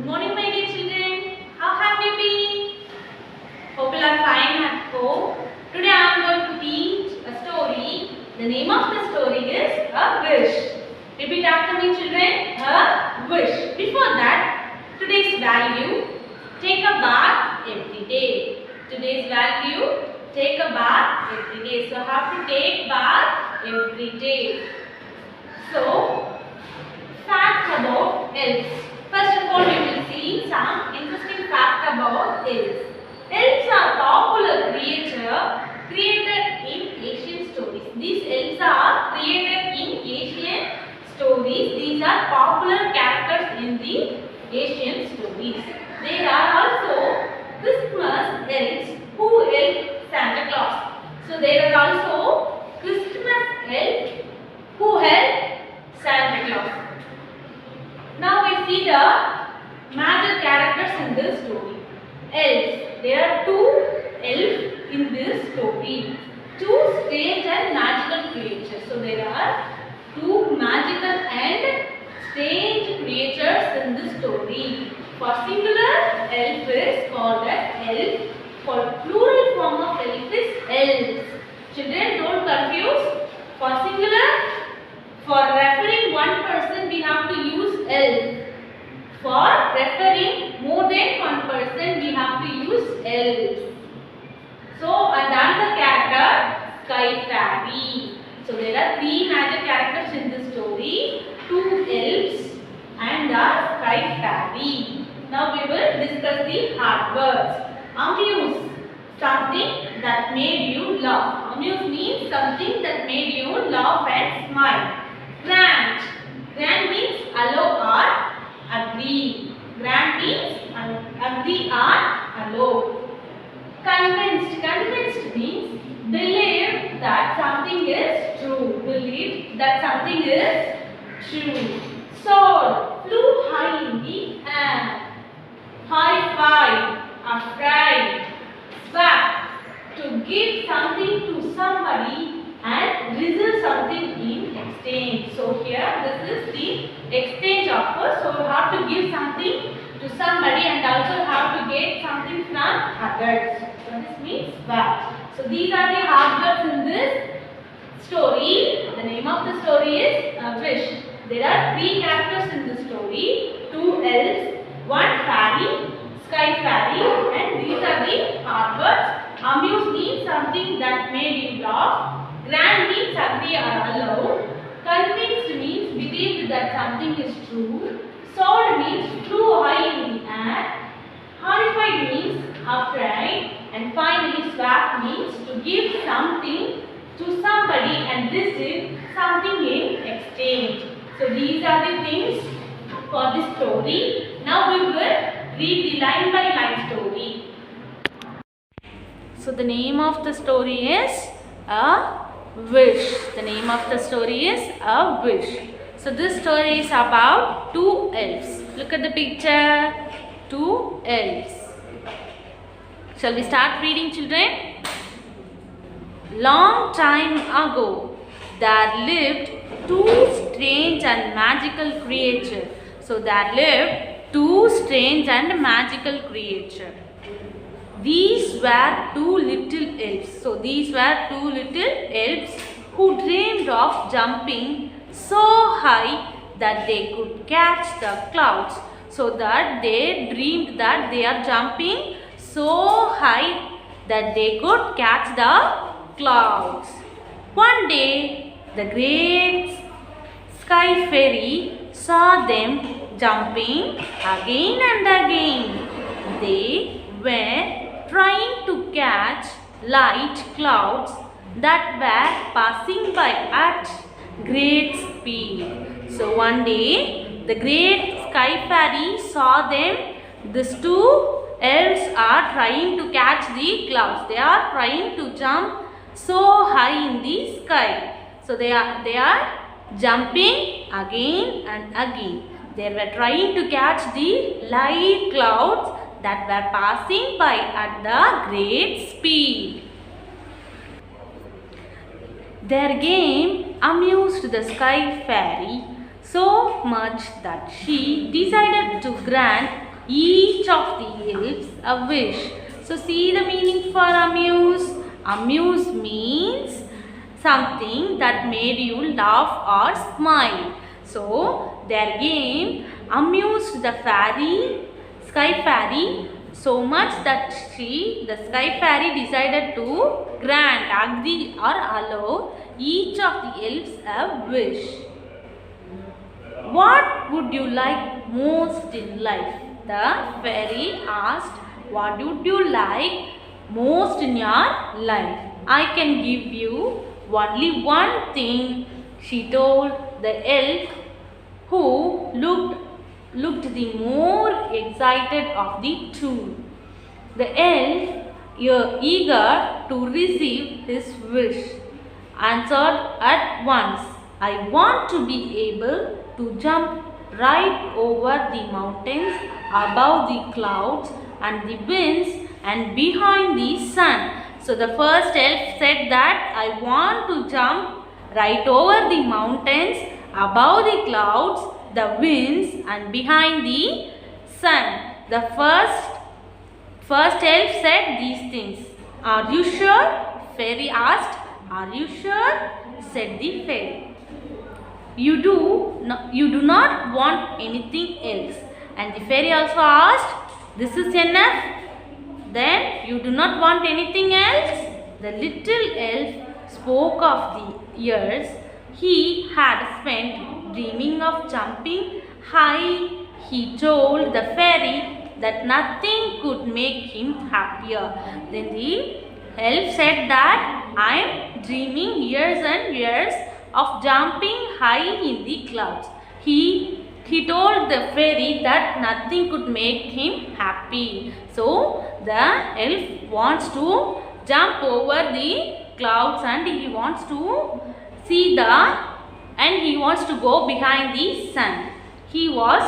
morning, my dear children. How have you been? Hope you are fine at home. Today I am going to teach a story. The name of the story is A Wish. Repeat after me, children. A wish. Before that, today's value: take a bath every day. Today's value: take a bath every day. So have to take bath every day. So, fact about elves. First of all, we will see some interesting fact about elves. Elves are popular creature created in Asian stories. These elves are created in Asian stories. These are popular characters in the Asian stories. There are also Christmas elves who help Santa Claus. So there are also Christmas elves who help Santa Claus. Now we see the major characters in this story. Elves. There are two elves in this story. Two strange and magical creatures. So there are two magical and strange creatures in this story. For singular, elf is called as elf. For plural form of elf is elves. Children, don't confuse. For singular, for referring one person, we have to use elf. For referring more than one person, we have to use elves. So, another character, Sky Fairy. So, there are three major characters in this story. Two elves and a Sky Fairy. Now, we will discuss the hard words. Amuse, something that made you laugh. Amuse means something that made you laugh and smile. Grant. Grant means allow or agree. Grant means agree or allow. Convinced. Convinced means believe that something is true. Believe that something is true. Soared. Flew high in the air. High five. Afraid. Swap. To give something to somebody and receive something in exchange. So here this is the exchange offer. So you have to give something to somebody and also have to get something from others. So this means swap. So these are the hard words in this story. The name of the story is A Wish. There are three characters in the story. Two elves, one fairy, Sky Fairy, and these are the hard words. Amuse means something that made you laugh. Grant means agree or allow. Convinced means believed that something is true. Soared means flew high in the air. Horrified means afraid. And finally, swap means to give something to somebody and receive something in exchange. So these are the things for this story. Now we will read the line by line story. So the name of the story is A Wish. The name of the story is A Wish. So this story is about two elves. Look at the picture. Two elves. Shall we start reading, children? Long time ago, there lived two strange and magical creatures. So there lived two strange and magical creatures. These were two little elves. So these were two little elves who dreamed of jumping so high that they could catch the clouds. So that they dreamed that they are jumping so high that they could catch the clouds. One day, the great Sky Fairy saw them jumping again and again. They were trying to catch light clouds that were passing by at great speed. So one day, the great Sky Fairy saw them. These two elves are trying to catch the clouds. They are trying to jump so high in the sky. So they are jumping again and again. They were trying to catch the light clouds that were passing by at the great speed. Their game amused the Sky Fairy so much that she decided to grant each of the elves a wish. So see the meaning for amuse. Amuse means something that made you laugh or smile. So their game amused the sky fairy, so much that the sky fairy decided to agree or allow each of the elves a wish. What would you like most in life? The fairy asked, what would you like most in your life? I can give you only one thing, she told the elf, who looked the more excited of the two. The elf, eager to receive his wish, answered at once, I want to be able to jump right over the mountains, above the clouds and the winds, and behind the sun. So the first elf said that I want to jump right over the mountains, above the clouds, the winds, and behind the sun. The first elf said these things. Are you sure? Fairy asked. Are you sure? Said the fairy. You do not want anything else. And the fairy also asked, this is enough? Then you do not want anything else? The little elf spoke of the years he had spent dreaming of jumping high. He told the fairy that nothing could make him happier. Then the elf said that I am dreaming years and years of jumping high in the clouds. He told the fairy that nothing could make him happy. So the elf wants to jump over the clouds and he wants to see he wants to go behind the sun. He was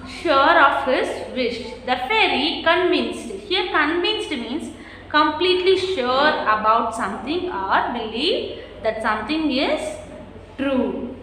sure of his wish. The fairy convinced. Here convinced means completely sure about something or believe that something is true.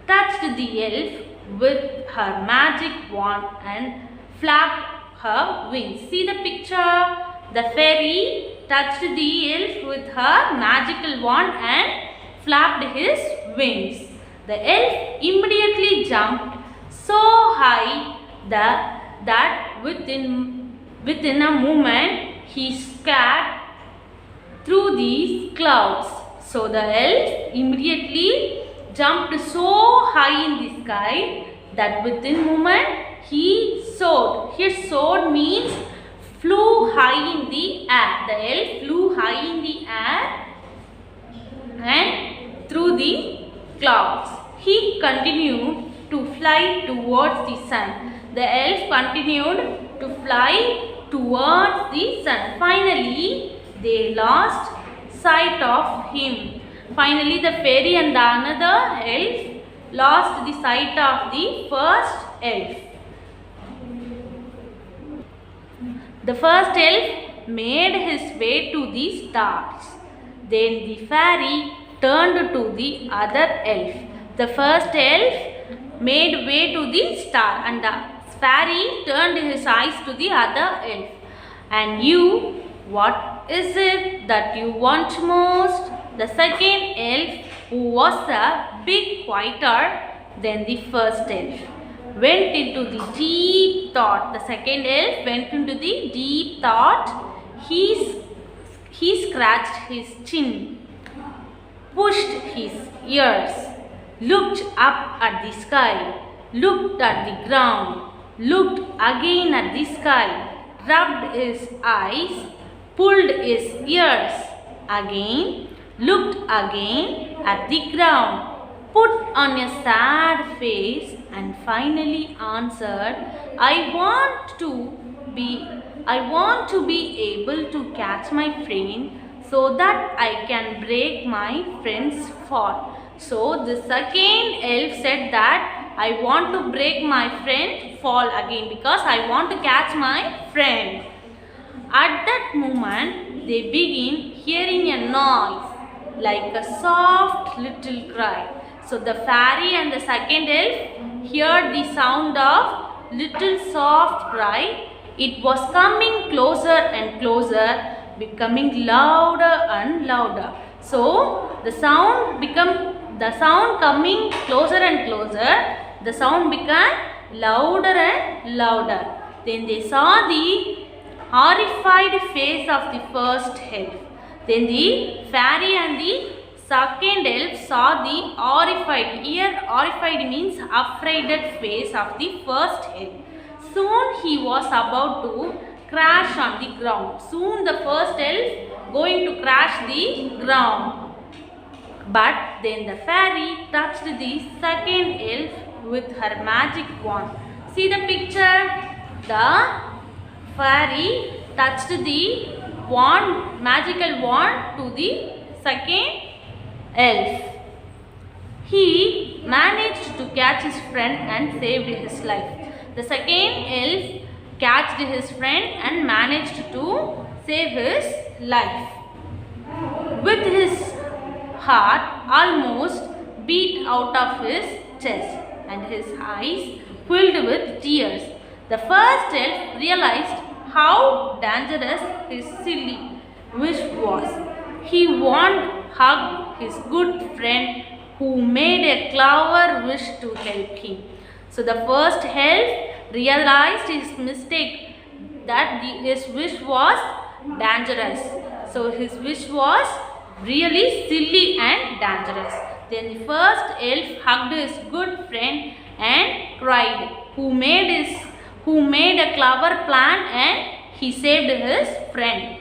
Touched the elf with her magic wand and flapped her wings. See the picture? The fairy touched the elf with her magical wand and flapped his wings. The elf immediately jumped so high that within a moment he scattered through these clouds. So the elf immediately jumped so high in the sky that within a moment he soared. Here soared means flew high in the air. The elf flew high in the air and through the clouds. He continued to fly towards the sun. The elf continued to fly towards the sun. Finally, they lost sight of him. Finally, the fairy and the another elf lost the sight of the first elf. The first elf made his way to the stars. Then the fairy turned to the other elf. The first elf made way to the star and the fairy turned his eyes to the other elf. And you, what is it that you want most? The second elf, who was a bit quieter than the first elf, went into the deep thought. The second elf went into the deep thought. He scratched his chin, pushed his ears, looked up at the sky, looked at the ground, looked again at the sky, rubbed his eyes, pulled his ears, again, looked again at the ground, put on a sad face and finally answered, I want to be able to catch my friend so that I can break my friend's fall. So the second elf said that I want to break my friend fall again because I want to catch my friend. At that moment, they begin hearing a noise like a soft little cry. So the fairy and the second elf heard the sound of little soft cry. It was coming closer and closer, becoming louder and louder. So the sound coming closer and closer. The sound became louder and louder. Then they saw the horrified face of the first elf. Then the fairy and the second elf saw the horrified. Here, horrified means afraid face of the first elf. Soon he was about to crash on the ground. Soon the first elf going to crash the ground. But then the fairy touched the second elf with her magic wand. See the picture? The fairy touched the magical wand to the second elf. He managed to catch his friend and saved his life. The second elf catched his friend and managed to save his life. With his heart almost beat out of his chest and his eyes filled with tears, the first elf realized how dangerous his silly wish was. He wanted to hug his good friend who made a clever wish to help him. So the first elf realized his mistake, that his wish was dangerous. So his wish was really silly and dangerous. Then the first elf hugged his good friend and cried, who made a clever plan and he saved his friend.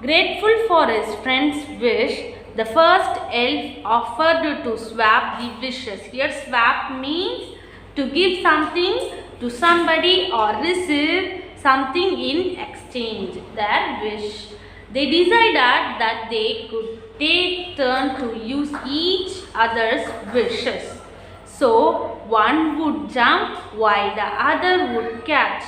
Grateful for his friend's wish, the first elf offered to swap the wishes. Here swap means to give something to somebody or receive something in exchange, their wish. They decided that they could take turn to use each other's wishes. So one would jump while the other would catch.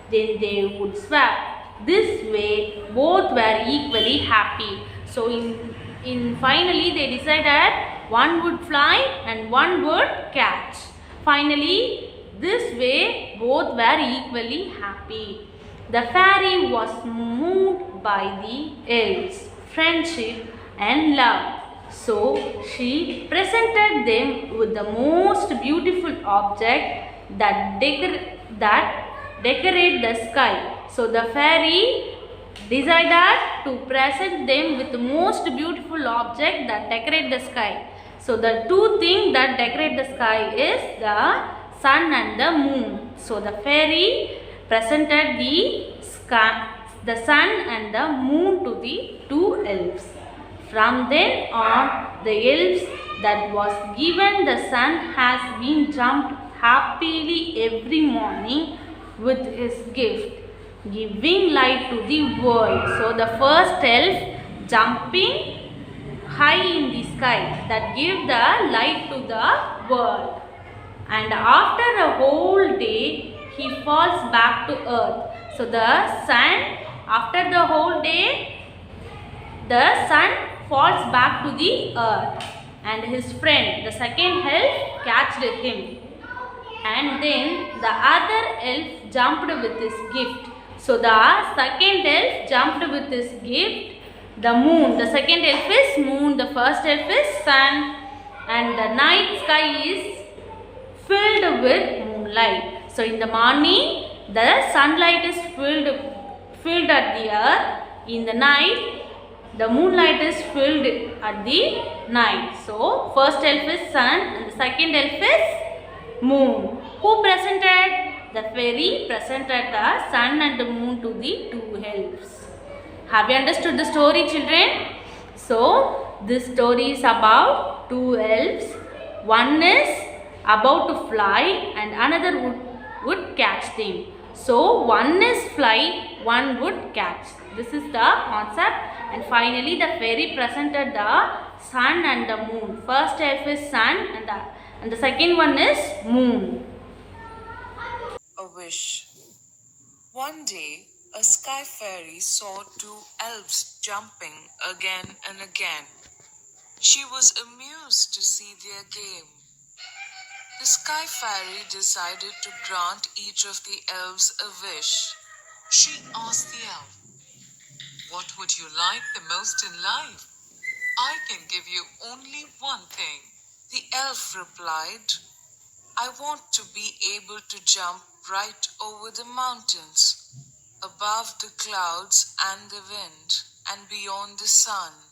Then they would swap. This way both were equally happy. So in finally they decided one would fly and one would catch. Finally this way both were equally happy. The fairy was moved by the elves' friendship and love. So she presented them with the most beautiful object that decorate the sky. So the fairy decided to present them with the most beautiful object that decorate the sky. So the two things that decorate the sky is the sun and the moon. So the fairy presented the sun and the moon to the two elves. From then on, the elves that was given the sun has been jumped happily every morning with his gift, giving light to the world. So the first elf jumping high in the sky that give the light to the world. And after a whole day, he falls back to earth. So the sun, after the whole day, the sun falls back to the earth. And his friend, the second elf, catched him. And then the other elf jumped with his gift. So the second elf jumped with his gift. The moon, the second elf is moon, the first elf is sun. And the night sky is filled with moonlight. So in the morning, the sunlight is filled at the earth. In the night, the moonlight is filled at the night. So first elf is sun and the second elf is moon. Who presented? The fairy presented the sun and the moon to the two elves. Have you understood the story, children? So this story is about two elves. One is about to fly and another would catch them. So one is fly, one would catch. This is the concept. And finally the fairy presented the sun and the moon. First elf is sun and the second one is moon. A wish. One day, a sky fairy saw two elves jumping again and again. She was amused to see their game. The Sky Fairy decided to grant each of the elves a wish. She asked the elf, "What would you like the most in life?" "I can give you only one thing," the elf replied. "I want to be able to jump right over the mountains, above the clouds and the wind, and beyond the sun."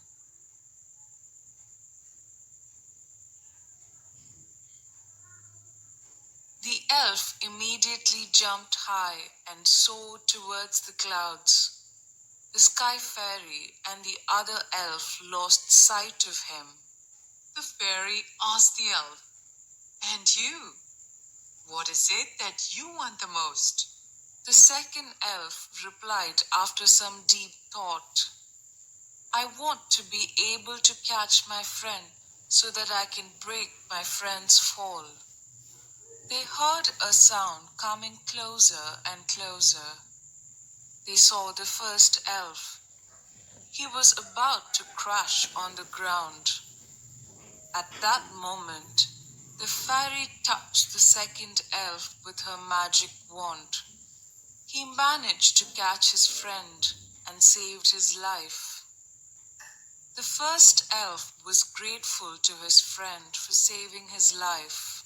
The elf immediately jumped high and soared towards the clouds. The Sky Fairy and the other elf lost sight of him. The fairy asked the elf, "And you? What is it that you want the most?" The second elf replied after some deep thought, "I want to be able to catch my friend so that I can break my friend's fall." They heard a sound coming closer and closer. They saw the first elf. He was about to crash on the ground. At that moment, the fairy touched the second elf with her magic wand. He managed to catch his friend and saved his life. The first elf was grateful to his friend for saving his life.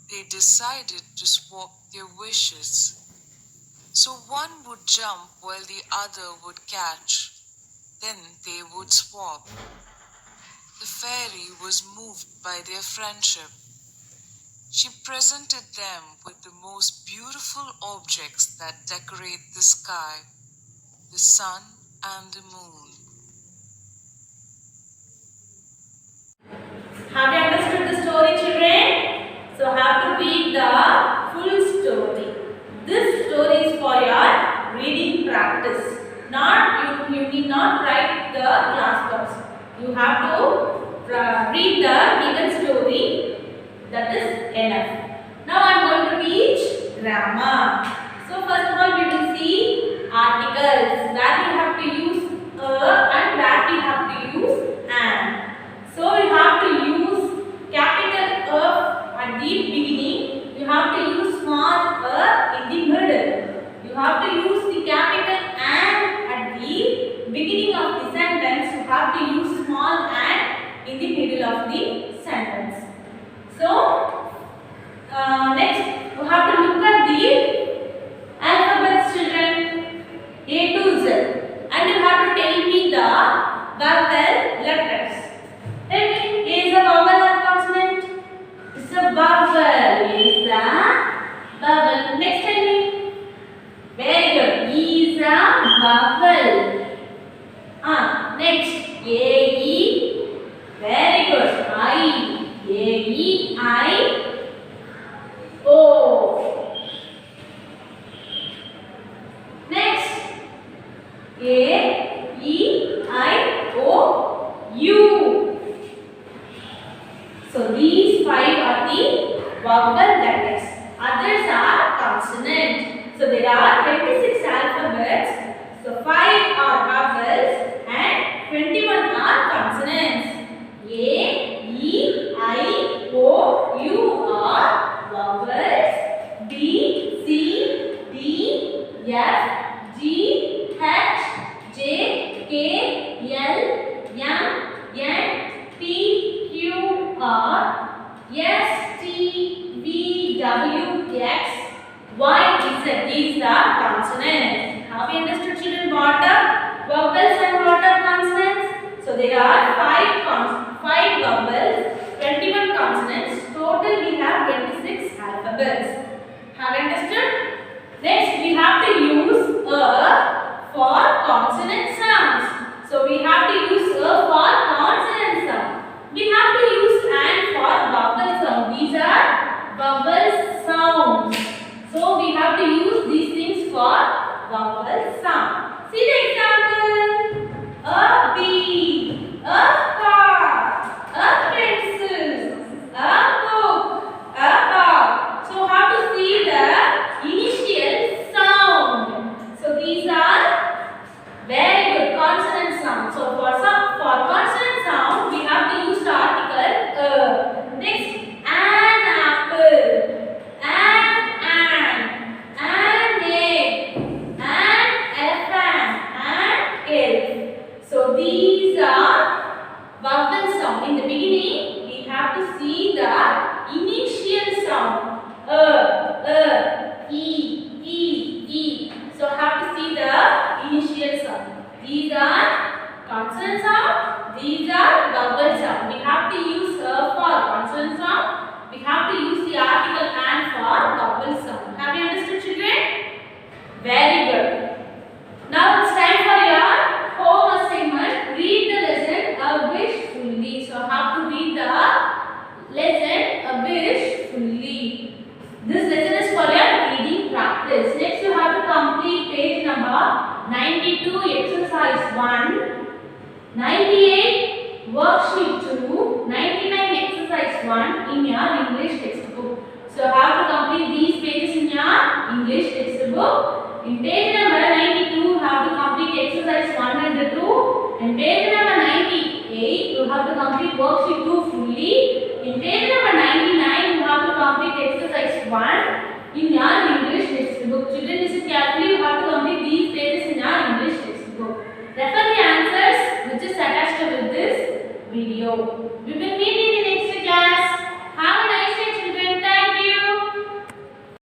They decided to swap their wishes. So one would jump while the other would catch. Then they would swap. The fairy was moved by their friendship. She presented them with the most beautiful objects that decorate the sky, the sun and the moon. Have you understood the story, children? So have to read the full story. This story is for your reading practice. Not you need not write the class notes. You have to read the given story. That is enough. Now I am going to teach grammar. So first of all we will see articles. That we have to use and that we have to use and. So you have to use capital at the beginning. You have to use small in the middle. You have to use the capital and at the beginning of the sentence. You have to use small and in the middle of the sentence. So next you have to look at the alphabets, children, A to Z, and you have to tell me the vowel letters. Tell me, A is a vowel or consonant? It's a vowel. A is a vowel. Next, tell me. Very good. E is a vowel. Next, A E. Very good. I. A E I O. Next, A E I O U. So these five are the vowel letters. Others are consonant. So there are 26 alphabets. So 5 are vowels and 21 are consonants. A, E, I, O, U are vowels. B, C, D, F, G, H, J, K, L, M, N, P, Q, R, S, T, V, W, X, Y, Z. These are consonants. Have you understood, children, what are vowels and what are consonants? So there are 5 vowels, 21 consonants. Total we have 26 alphabets. Have you understood? Next we have to use a for consonant sounds. So we have to use a for consonant sound. We have to use and for vowel sound. These are vowel sounds. So we have to use these things for vowel sound. See the example. A bee, a car, a pencil, a book, a dog. So how to see the initial sound. So these are very number 92 exercise 1, 98 worksheet 2, 99 exercise 1 in your English textbook. So how to complete these pages in your English textbook? In page number 92 you have to complete exercise 1 and 2. In page number 98 you have to complete worksheet 2 fully. In page number 99 you have to complete exercise 1 in your English textbook. Children, listen carefully. You have to complete these pages in your English textbook. Refer the answers which is attached with this video. We will meet